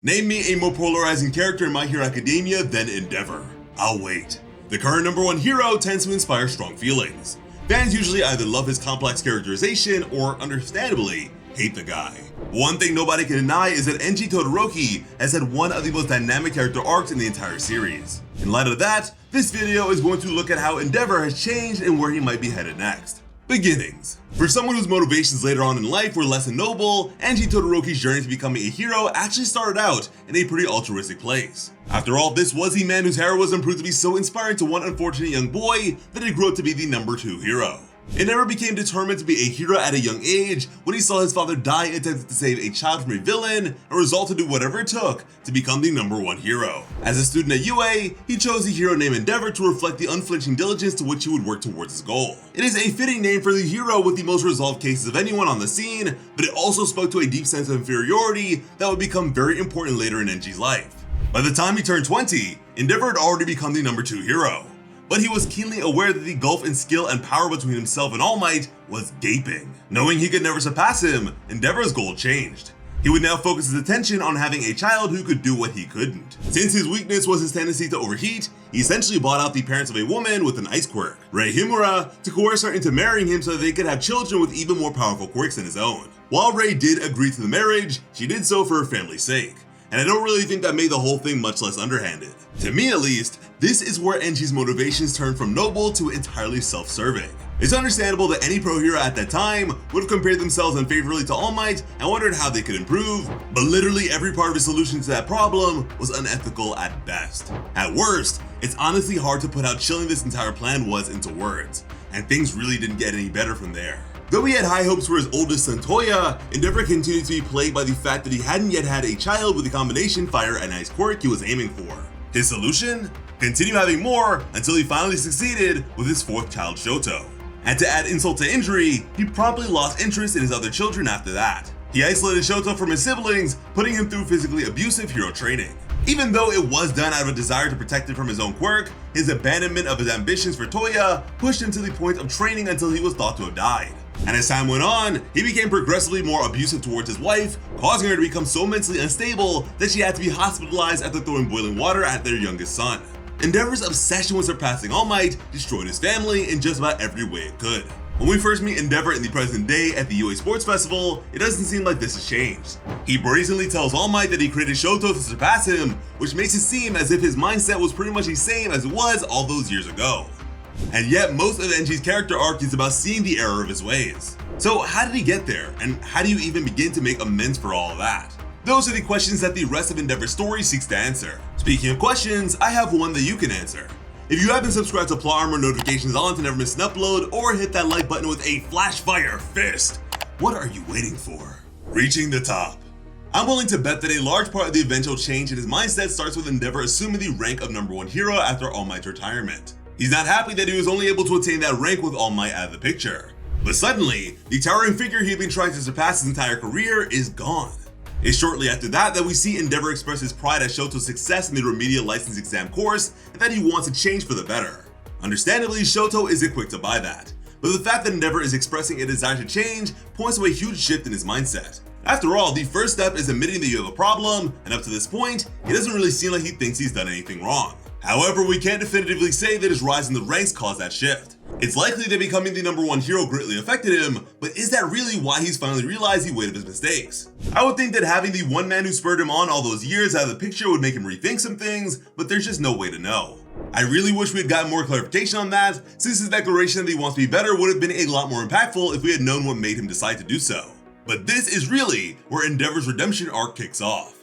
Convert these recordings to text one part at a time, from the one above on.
Name me a more polarizing character in My Hero Academia than Endeavor. I'll wait. The current number one hero tends to inspire strong feelings. Fans usually either love his complex characterization or, understandably, hate the guy. One thing nobody can deny is that Enji Todoroki has had one of the most dynamic character arcs in the entire series. In light of that, this video is going to look at how Endeavor has changed and where he might be headed next. Beginnings. For someone whose motivations later on in life were less than noble, Enji Todoroki's journey to becoming a hero actually started out in a pretty altruistic place. After all, this was the man whose heroism proved to be so inspiring to one unfortunate young boy that he grew up to be the number 2 hero. Endeavor became determined to be a hero at a young age when he saw his father die attempting to save a child from a villain and resolved to do whatever it took to become the number 1 hero. As a student at UA, he chose the hero name Endeavor to reflect the unflinching diligence to which he would work towards his goal. It is a fitting name for the hero with the most resolved cases of anyone on the scene, but it also spoke to a deep sense of inferiority that would become very important later in Enji's life. By the time he turned 20, Endeavor had already become the number 2 hero. But he was keenly aware that the gulf in skill and power between himself and All Might was gaping. Knowing he could never surpass him, Endeavor's goal changed. He would now focus his attention on having a child who could do what he couldn't. Since his weakness was his tendency to overheat, he essentially bought out the parents of a woman with an ice quirk, Rei Himura, to coerce her into marrying him so that they could have children with even more powerful quirks than his own. While Rei did agree to the marriage, she did so for her family's sake. And I don't really think that made the whole thing much less underhanded. To me at least, this is where Enji's motivations turned from noble to entirely self-serving. It's understandable that any pro hero at that time would have compared themselves unfavorably to All Might and wondered how they could improve, but literally every part of his solution to that problem was unethical at best. At worst, it's honestly hard to put how chilling this entire plan was into words, and things really didn't get any better from there. Though he had high hopes for his oldest son Toya, Endeavor continued to be plagued by the fact that he hadn't yet had a child with the combination fire and ice quirk he was aiming for. His solution? Continue having more until he finally succeeded with his 4th child Shoto. And to add insult to injury, he promptly lost interest in his other children after that. He isolated Shoto from his siblings, putting him through physically abusive hero training. Even though it was done out of a desire to protect him from his own quirk, his abandonment of his ambitions for Toya pushed him to the point of training until he was thought to have died. And as time went on, he became progressively more abusive towards his wife, causing her to become so mentally unstable that she had to be hospitalized after throwing boiling water at their youngest son. Endeavor's obsession with surpassing All Might destroyed his family in just about every way it could. When we first meet Endeavor in the present day at the UA Sports Festival, it doesn't seem like this has changed. He brazenly tells All Might that he created Shoto to surpass him, which makes it seem as if his mindset was pretty much the same as it was all those years ago. And yet most of Enji's character arc is about seeing the error of his ways. So how did he get there, and how do you even begin to make amends for all of that? Those are the questions that the rest of Endeavor's story seeks to answer. Speaking of questions, I have one that you can answer. If you haven't subscribed to Plot Armor notifications on to never miss an upload, or hit that like button with a flash fire fist, what are you waiting for? Reaching the top. I'm willing to bet that a large part of the eventual change in his mindset starts with Endeavor assuming the rank of number 1 hero after All Might's retirement. He's not happy that he was only able to attain that rank with All Might out of the picture. But suddenly, the towering figure he had been trying to surpass his entire career is gone. It's shortly after that we see Endeavor express his pride at Shoto's success in the remedial license exam course and that he wants to change for the better. Understandably, Shoto isn't quick to buy that, but the fact that Endeavor is expressing a desire to change points to a huge shift in his mindset. After all, the first step is admitting that you have a problem, and up to this point, it doesn't really seem like he thinks he's done anything wrong. However, we can't definitively say that his rise in the ranks caused that shift. It's likely that becoming the number 1 hero greatly affected him, but is that really why he's finally realized the weight of his mistakes? I would think that having the one man who spurred him on all those years out of the picture would make him rethink some things, but there's just no way to know. I really wish we had gotten more clarification on that, since his declaration that he wants to be better would have been a lot more impactful if we had known what made him decide to do so. But this is really where Endeavor's redemption arc kicks off.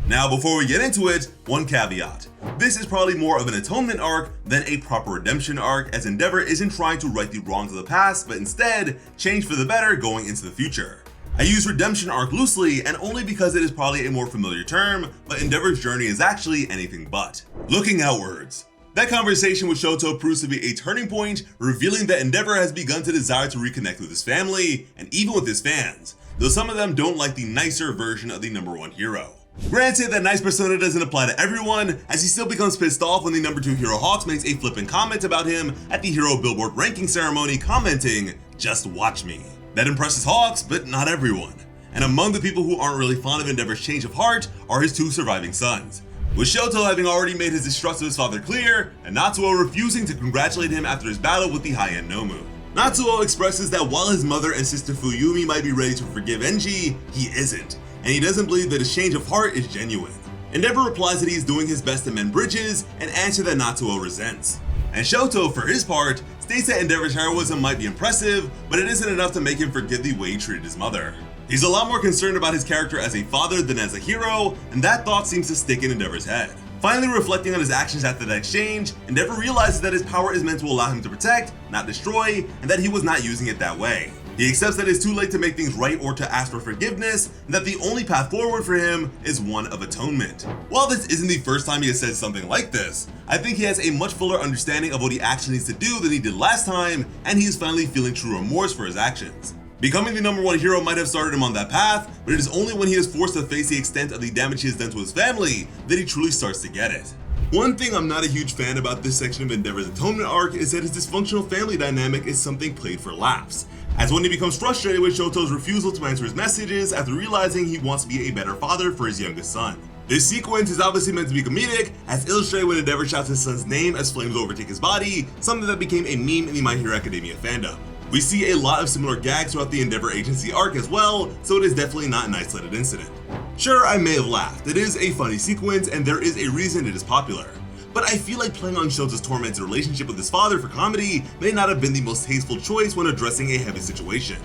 Now, before we get into it, one caveat. This is probably more of an atonement arc than a proper redemption arc, as Endeavor isn't trying to right the wrongs of the past, but instead change for the better going into the future. I use redemption arc loosely and only because it is probably a more familiar term, but Endeavor's journey is actually anything but. Looking outwards. That conversation with Shoto proves to be a turning point, revealing that Endeavor has begun to desire to reconnect with his family, and even with his fans, though some of them don't like the nicer version of the number 1 hero. Granted, that nice persona doesn't apply to everyone, as he still becomes pissed off when the number 2 hero Hawks makes a flippant comment about him at the Hero Billboard ranking ceremony, commenting, "Just watch me." That impresses Hawks, but not everyone. and among the people who aren't really fond of Endeavor's change of heart are his 2 surviving sons, with Shoto having already made his distrust of his father clear, and Natsuo refusing to congratulate him after his battle with the high-end Nomu. Natsuo expresses that while his mother and sister Fuyumi might be ready to forgive Enji, he isn't, and he doesn't believe that his change of heart is genuine. Endeavor replies that he is doing his best to mend bridges, an answer that Natsuo resents. And Shoto, for his part, states that Endeavor's heroism might be impressive, but it isn't enough to make him forgive the way he treated his mother. He's a lot more concerned about his character as a father than as a hero, and that thought seems to stick in Endeavor's head. Finally reflecting on his actions after that exchange, Endeavor realizes that his power is meant to allow him to protect, not destroy, and that he was not using it that way. He accepts that it's too late to make things right or to ask for forgiveness, and that the only path forward for him is one of atonement. While this isn't the first time he has said something like this, I think he has a much fuller understanding of what he actually needs to do than he did last time, and he is finally feeling true remorse for his actions. Becoming the #1 hero might have started him on that path, but it is only when he is forced to face the extent of the damage he has done to his family that he truly starts to get it. One thing I'm not a huge fan about this section of Endeavor's atonement arc is that his dysfunctional family dynamic is something played for laughs, as when he becomes frustrated with Shoto's refusal to answer his messages after realizing he wants to be a better father for his youngest son. This sequence is obviously meant to be comedic, as illustrated when Endeavor shouts his son's name as flames overtake his body, something that became a meme in the My Hero Academia fandom. We see a lot of similar gags throughout the Endeavor agency arc as well, so it is definitely not an isolated incident. Sure, I may have laughed, it is a funny sequence and there is a reason it is popular, but I feel like playing on Shoto's tormented relationship with his father for comedy may not have been the most tasteful choice when addressing a heavy situation.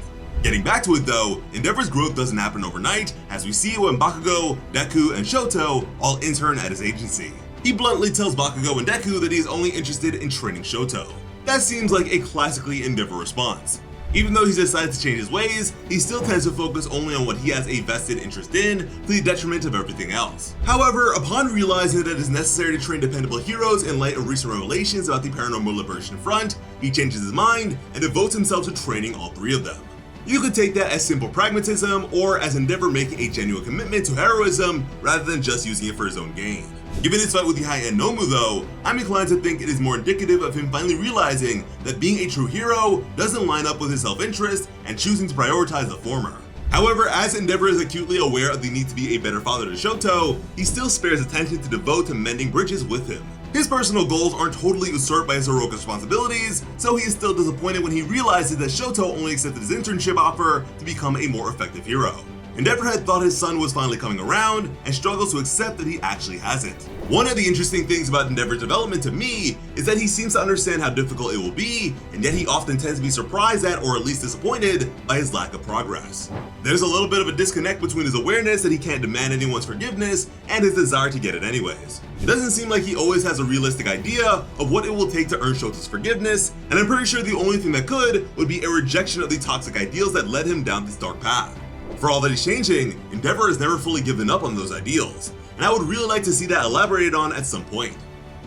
Getting back to it though, Endeavor's growth doesn't happen overnight, as we see when Bakugo, Deku, and Shoto all intern at his agency. He bluntly tells Bakugo and Deku that he is only interested in training Shoto. That seems like a classically Endeavor response. Even though he's decided to change his ways, he still tends to focus only on what he has a vested interest in, to the detriment of everything else. However, upon realizing that it is necessary to train dependable heroes in light of recent revelations about the Paranormal Liberation Front, he changes his mind and devotes himself to training all 3 of them. You could take that as simple pragmatism, or as Endeavor making a genuine commitment to heroism rather than just using it for his own gain. Given his fight with the high-end Nomu though, I'm inclined to think it is more indicative of him finally realizing that being a true hero doesn't line up with his self-interest and choosing to prioritize the former. However, as Endeavor is acutely aware of the need to be a better father to Shoto, he still spares attention to devote to mending bridges with him. His personal goals aren't totally usurped by his heroic responsibilities, so he is still disappointed when he realizes that Shoto only accepted his internship offer to become a more effective hero. Endeavor had thought his son was finally coming around and struggles to accept that he actually hasn't. One of the interesting things about Endeavor's development to me is that he seems to understand how difficult it will be, and yet he often tends to be surprised at, or at least disappointed, by his lack of progress. There's a little bit of a disconnect between his awareness that he can't demand anyone's forgiveness and his desire to get it anyways. It doesn't seem like he always has a realistic idea of what it will take to earn Shoto's forgiveness, and I'm pretty sure the only thing that could would be a rejection of the toxic ideals that led him down this dark path. For all that he's changing, Endeavor has never fully given up on those ideals, and I would really like to see that elaborated on at some point.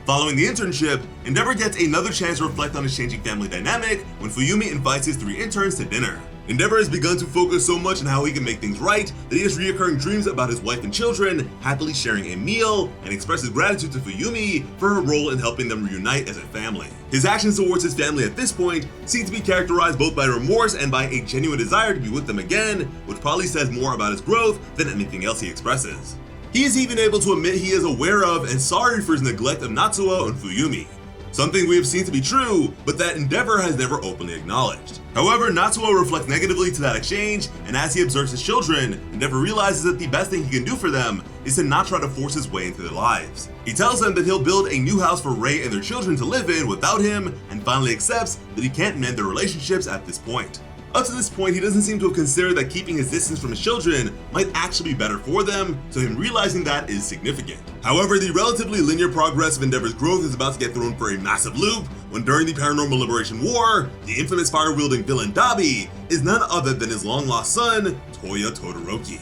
Following the internship, Endeavor gets another chance to reflect on his changing family dynamic when Fuyumi invites his 3 interns to dinner. Endeavor has begun to focus so much on how he can make things right that he has reoccurring dreams about his wife and children happily sharing a meal, and expresses gratitude to Fuyumi for her role in helping them reunite as a family. His actions towards his family at this point seem to be characterized both by remorse and by a genuine desire to be with them again, which probably says more about his growth than anything else he expresses. He is even able to admit he is aware of and sorry for his neglect of Natsuo and Fuyumi. Something we have seen to be true, but that Endeavor has never openly acknowledged. However, Natsuo reflects negatively to that exchange, and as he observes his children, Endeavor realizes that the best thing he can do for them is to not try to force his way into their lives. He tells them that he'll build a new house for Rei and their children to live in without him, and finally accepts that he can't mend their relationships at this point. Up to this point, he doesn't seem to have considered that keeping his distance from his children might actually be better for them, so him realizing that is significant. However, the relatively linear progress of Endeavor's growth is about to get thrown for a massive loop when during the Paranormal Liberation War, the infamous fire-wielding villain Dabi is none other than his long-lost son, Toya Todoroki.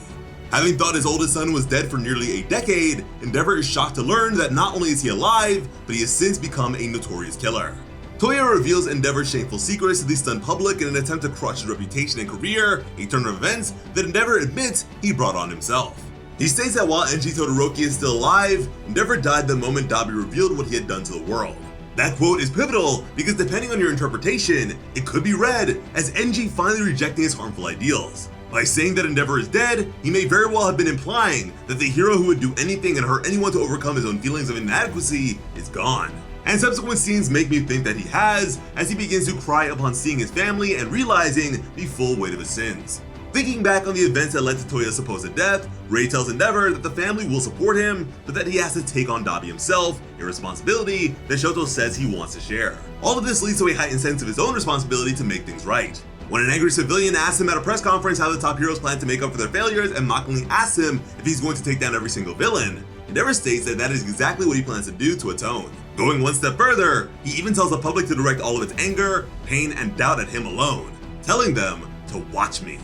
Having thought his oldest son was dead for nearly a decade, Endeavor is shocked to learn that not only is he alive, but he has since become a notorious killer. Toya reveals Endeavor's shameful secrets to the stunned public in an attempt to crush his reputation and career, a turn of events that Endeavor admits he brought on himself. He states that while Enji Todoroki is still alive, Endeavor died the moment Dabi revealed what he had done to the world. That quote is pivotal because depending on your interpretation, it could be read as Enji finally rejecting his harmful ideals. By saying that Endeavor is dead, he may very well have been implying that the hero who would do anything and hurt anyone to overcome his own feelings of inadequacy is gone. And subsequent scenes make me think that he has, as he begins to cry upon seeing his family and realizing the full weight of his sins. Thinking back on the events that led to Toya's supposed death, Rei tells Endeavor that the family will support him, but that he has to take on Dabi himself, a responsibility that Shoto says he wants to share. All of this leads to a heightened sense of his own responsibility to make things right. When an angry civilian asks him at a press conference how the top heroes plan to make up for their failures and mockingly asks him if he's going to take down every single villain, Endeavor states that that is exactly what he plans to do to atone. Going one step further, he even tells the public to direct all of its anger, pain, and doubt at him alone, telling them to watch me.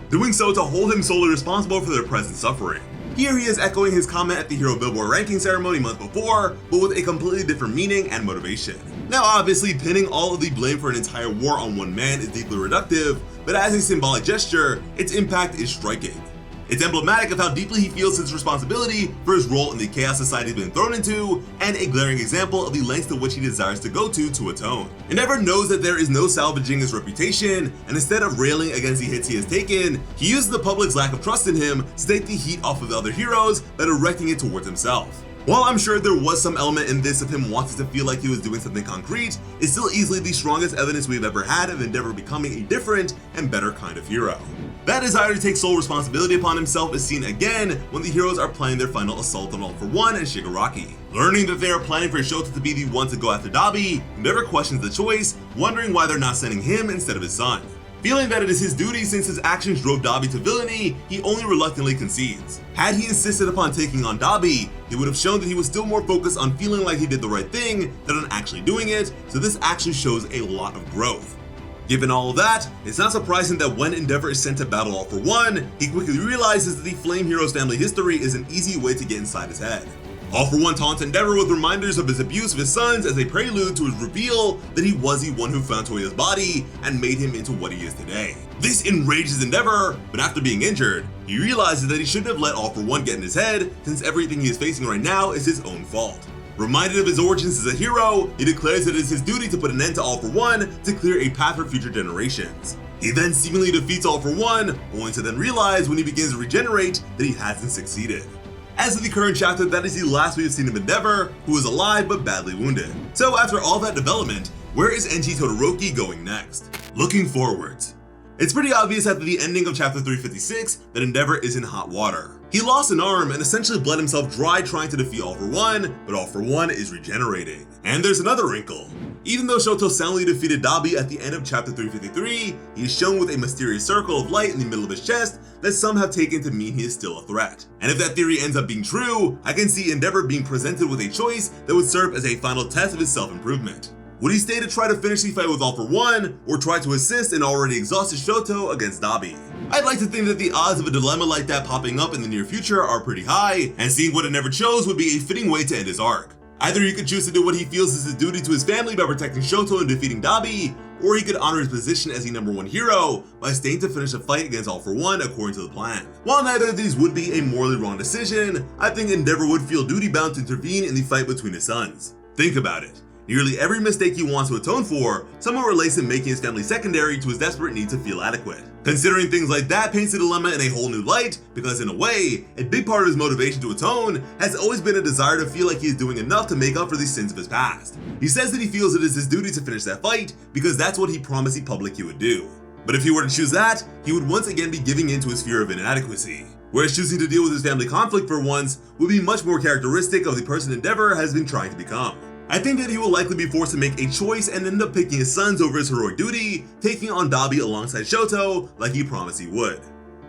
Doing so to hold him solely responsible for their present suffering. Here he is echoing his comment at the Hero Billboard ranking ceremony months before, but with a completely different meaning and motivation. Now obviously pinning all of the blame for an entire war on one man is deeply reductive, but as a symbolic gesture, its impact is striking. It's emblematic of how deeply he feels his responsibility for his role in the chaos society he's been thrown into, and a glaring example of the lengths to which he desires to go to atone. Endeavor knows that there is no salvaging his reputation, and instead of railing against the hits he has taken, he uses the public's lack of trust in him to take the heat off of the other heroes by directing it towards himself. While I'm sure there was some element in this of him wanting to feel like he was doing something concrete, it's still easily the strongest evidence we've ever had of Endeavor becoming a different and better kind of hero. That desire to take sole responsibility upon himself is seen again when the heroes are planning their final assault on All For One and Shigaraki. Learning that they are planning for Shoto to be the one to go after Dabi, Endeavor questions the choice, wondering why they're not sending him instead of his son. Feeling that it is his duty since his actions drove Dabi to villainy, he only reluctantly concedes. Had he insisted upon taking on Dabi, he would have shown that he was still more focused on feeling like he did the right thing than on actually doing it, so this actually shows a lot of growth. Given all of that, it's not surprising that when Endeavor is sent to battle All For One, he quickly realizes that the Flame Hero's family history is an easy way to get inside his head. All For One taunts Endeavor with reminders of his abuse of his sons as a prelude to his reveal that he was the one who found Toya's body and made him into what he is today. This enrages Endeavor, but after being injured, he realizes that he shouldn't have let All For One get in his head, since everything he is facing right now is his own fault. Reminded of his origins as a hero, he declares that it is his duty to put an end to All For One to clear a path for future generations. He then seemingly defeats All For One, only to then realize when he begins to regenerate that he hasn't succeeded. As of the current chapter, that is the last we have seen of Endeavor, who is alive but badly wounded. So after all that development, where is Enji Todoroki going next? Looking forwards. It's pretty obvious after the ending of chapter 356 that Endeavor is in hot water. He lost an arm and essentially bled himself dry trying to defeat All For One, but All For One is regenerating. And there's another wrinkle. Even though Shoto soundly defeated Dabi at the end of chapter 353, he is shown with a mysterious circle of light in the middle of his chest that some have taken to mean he is still a threat. And if that theory ends up being true, I can see Endeavor being presented with a choice that would serve as a final test of his self-improvement. Would he stay to try to finish the fight with All For One, or try to assist an already exhausted Shoto against Dabi? I'd like to think that the odds of a dilemma like that popping up in the near future are pretty high, and seeing what Endeavor chose would be a fitting way to end his arc. Either he could choose to do what he feels is his duty to his family by protecting Shoto and defeating Dabi, or he could honor his position as the #1 hero by staying to finish the fight against All For One according to the plan. While neither of these would be a morally wrong decision, I think Endeavor would feel duty-bound to intervene in the fight between his sons. Think about it. Nearly every mistake he wants to atone for somehow relates him making his family secondary to his desperate need to feel adequate. Considering things like that paints the dilemma in a whole new light, because in a way, a big part of his motivation to atone has always been a desire to feel like he is doing enough to make up for the sins of his past. He says that he feels it is his duty to finish that fight because that's what he promised the public he would do. But if he were to choose that, he would once again be giving in to his fear of inadequacy. Whereas choosing to deal with his family conflict for once would be much more characteristic of the person Endeavor has been trying to become. I think that he will likely be forced to make a choice and end up picking his sons over his heroic duty, taking on Dabi alongside Shoto like he promised he would.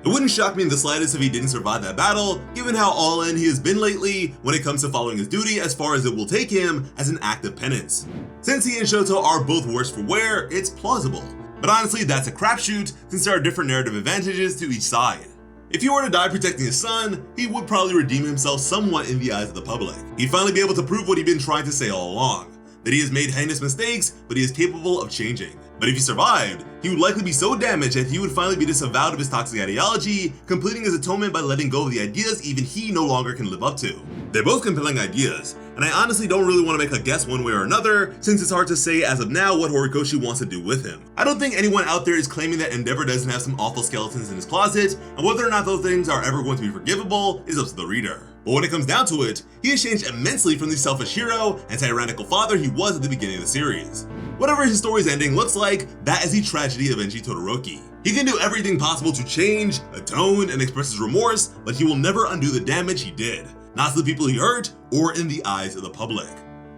It wouldn't shock me in the slightest if he didn't survive that battle, given how all in he has been lately when it comes to following his duty as far as it will take him as an act of penance. Since he and Shoto are both worse for wear, it's plausible. But honestly, that's a crapshoot since there are different narrative advantages to each side. If he were to die protecting his son, he would probably redeem himself somewhat in the eyes of the public. He'd finally be able to prove what he'd been trying to say all along, that he has made heinous mistakes, but he is capable of changing. But if he survived, he would likely be so damaged that he would finally be disavowed of his toxic ideology, completing his atonement by letting go of the ideas even he no longer can live up to. They're both compelling ideas, and I honestly don't really want to make a guess one way or another, since it's hard to say as of now what Horikoshi wants to do with him. I don't think anyone out there is claiming that Endeavor doesn't have some awful skeletons in his closet, and whether or not those things are ever going to be forgivable is up to the reader. But when it comes down to it, he has changed immensely from the selfish hero and tyrannical father he was at the beginning of the series. Whatever his story's ending looks like, that is the tragedy of Enji Todoroki. He can do everything possible to change, atone, and express his remorse, but he will never undo the damage he did, not to the people he hurt or in the eyes of the public.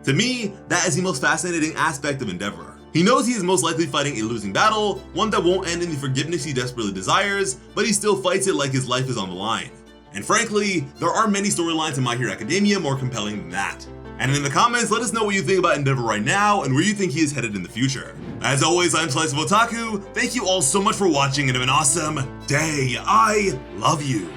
To me, that is the most fascinating aspect of Endeavor. He knows he is most likely fighting a losing battle, one that won't end in the forgiveness he desperately desires, but he still fights it like his life is on the line. And frankly, there are many storylines in My Hero Academia more compelling than that. And in the comments, let us know what you think about Endeavor right now and where you think he is headed in the future. As always, I'm Slice of Otaku. Thank you all so much for watching and have an awesome day. I love you.